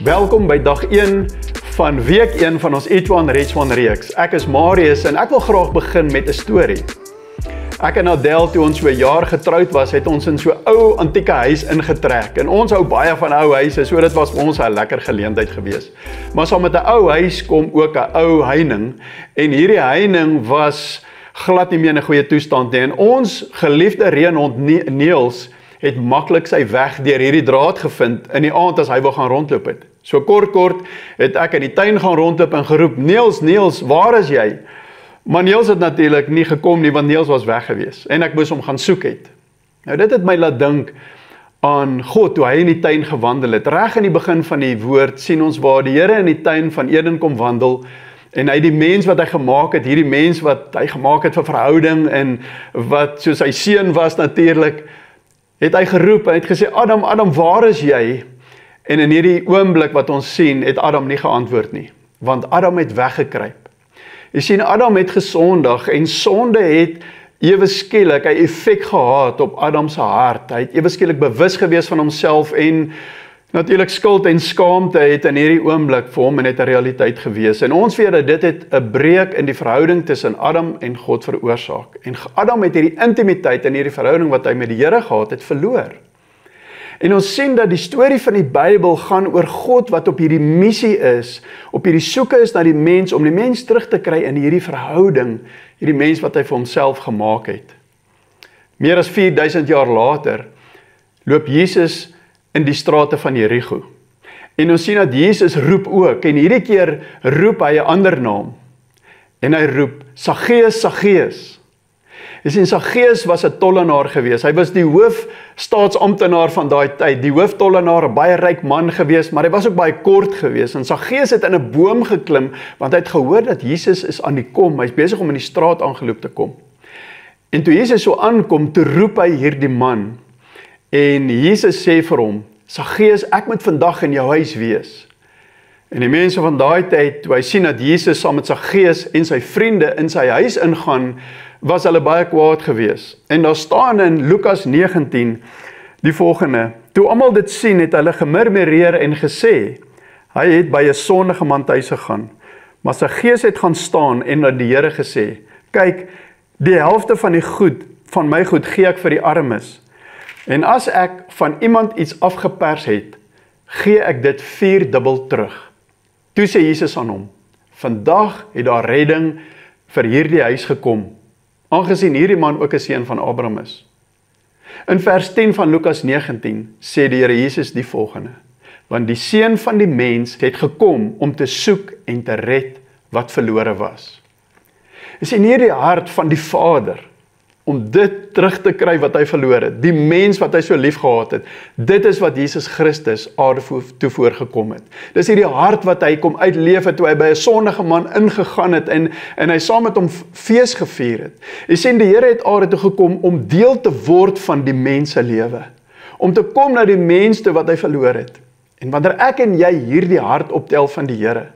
Welkom by dag 1 van week 1 van ons Eat One Reach One reeks. Ek is Marius en ek wil graag begin met 'n storie. Ek en Adele, toe ons so 'n jaar getroud was, het ons in so 'n ou antieke huis ingetrek. En ons hou baie van ou huise, so dit was vir ons 'n lekker geleentheid geweest. Maar saam met 'n ou huis kom ook 'n ou heining. En hierdie heining was glad nie meer in 'n goeie toestand nie. En ons geliefde reënhond Niels het maklik sy weg deur hierdie draad gevind in die aand as hy wou gaan rondloop het. So kort het ek in die tuin gaan rondloop en geroep, Niels, waar is jy? Maar Niels het natuurlik nie gekom nie, want Niels was weg gewees en ek moes hom gaan soek het. Nou dit het my laat dink aan God toe hy in die tuin gewandel het. Reg in die begin van die woord sien ons waar die Here in die tuin van Eden kom wandel en hy die mens wat hy gemaak het, hierdie mens wat hy gemaak het vir verhouding en wat soos sy seun was natuurlik, het hy geroep en het gesê, Adam, waar is jy? En in hierdie oomblik wat ons sien, het Adam nie geantwoord nie, want Adam het weggekruip. Jy sien, Adam het gesondig en sonde het ewe skielik 'n effek gehad op Adam se hart. Hy het ewe skielik bewus gewees van homself en natuurlik skuld en skaamte het in hierdie oomblik vir hom en het 'n realiteit gewees. En ons weet dat dit het 'n breuk in die verhouding tussen Adam en God veroorsaak. En Adam het hierdie intimiteit in hierdie verhouding wat hy met die Here gehad het, verloor. En ons sien dat die storie van die Bybel gaan oor God wat op hierdie missie is, op hierdie soeke is na die mens, om die mens terug te kry in hierdie verhouding, hierdie mens wat hy vir homself gemaak het. Meer as 4000 jaar later, loop Jesus in die strate van Jericho. En ons sien dat Jesus roep ook, en hierdie keer roep hy 'n ander naam. En hy roep, Saggeus. Jy sien, Saggeus was 'n tollenaar gewees. Hy was die hoofstaatsamptenaar van daai tyd, die hooftollenaar, 'n baie ryk man gewees, maar hy was ook baie kort gewees. En Saggeus het in 'n boom geklim, want hy het gehoor dat Jesus is aan die kom. Hy's besig om in die straat aangeloop te kom. En toe Jesus so aankom, toe roep hy hierdie man. En Jesus sê vir hom, Saggeus, ek moet vandag in jou huis wees. En die mense van daai tyd, toe hy sien dat Jesus saam met Saggeus en sy vriende in sy huis ingaan, was hulle baie kwaad gewees. En daar staan in Lukas 19 die volgende, toe almal dit sien, het hulle gemurmureer en gesê, hy het by 'n sondige man tuis gegaan. Maar Saggeus het gaan staan en na die Here gesê, kyk, die helfte van my goed gee ek vir die armes. En as ek van iemand iets afgepers het, gee ek dit 4-dubbel terug. Toe sê Jesus aan hom, vandag het daar redding vir hierdie huis gekom, aangesien hierdie man ook 'n seun van Abraham is. In vers 10 van Lukas 19 sê die Here Jesus die volgende, want die seun van die mens het gekom om te soek en te red wat verlore was. Is in hierdie hart van die Vader, om dit terug te kry wat hy verloor het, die mens wat hy so lief gehad het, dit is wat Jesus Christus aarde toe voorgekom het. Dis hierdie hart wat hy kom uitleef het, toe hy by 'n sondige man ingegaan het, en hy saam met hom fees gevier het. Jy sien, die Here het aarde toe gekom, om deel te word van die mens se lewe, om te kom na die mens toe wat hy verloor het. En wanneer ek en jy hierdie hart optel van die Here,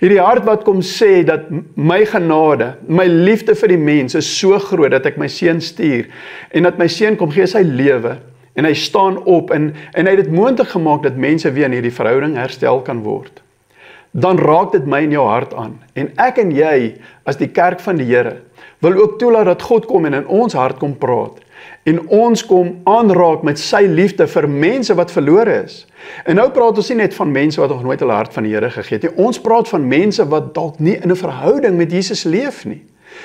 hierdie hart wat kom sê dat my genade, my liefde vir die mens is so groot dat ek my seun stuur en dat my seun kom gee sy lewe en hy staan op en hy het dit moontlik gemaak dat mense weer in hierdie verhouding herstel kan word. Dan raak dit my in jou hart aan. En ek en jy as die kerk van die Here wil ook toelaat dat God kom en in ons hart kom praat. En ons kom aanraak met sy liefde vir mense wat verlore is. En nou praat ons nie net van mense wat nog nooit hulle hart van die Here gegee het nie. Ons praat van mense wat dalk nie in 'n verhouding met Jesus leef nie.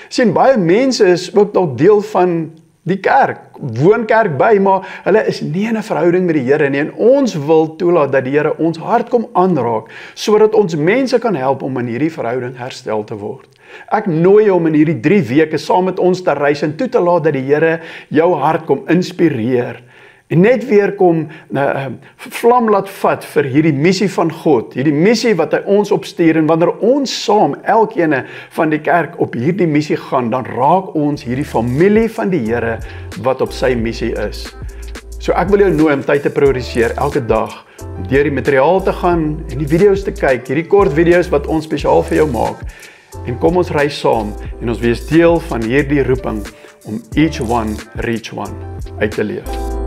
Sien, baie mense is ook dalk deel van die kerk, woonkerk by, maar hulle is nie in 'n verhouding met die Here nie. En ons wil toelaat dat die Here ons hart kom aanraak, sodat ons mense kan help om in hierdie verhouding herstel te word. Ek nooi jou om in hierdie 3 weke saam met ons te reis en toe te laat dat die Here jou hart kom inspireer. En net weer kom vlam laat vat vir hierdie missie van God, hierdie missie wat hy ons opstuur, en wanneer ons saam, elkeen van die kerk op hierdie missie gaan, dan raak ons hierdie familie van die Here wat op sy missie is. So ek wil jou nooi om tyd te prioritiseer elke dag, om deur die materiaal te gaan en die video's te kyk, hierdie kort video's wat ons spesiaal vir jou maak. En kom ons reis saam en ons wees deel van hierdie roeping om each one reach one uit te leef.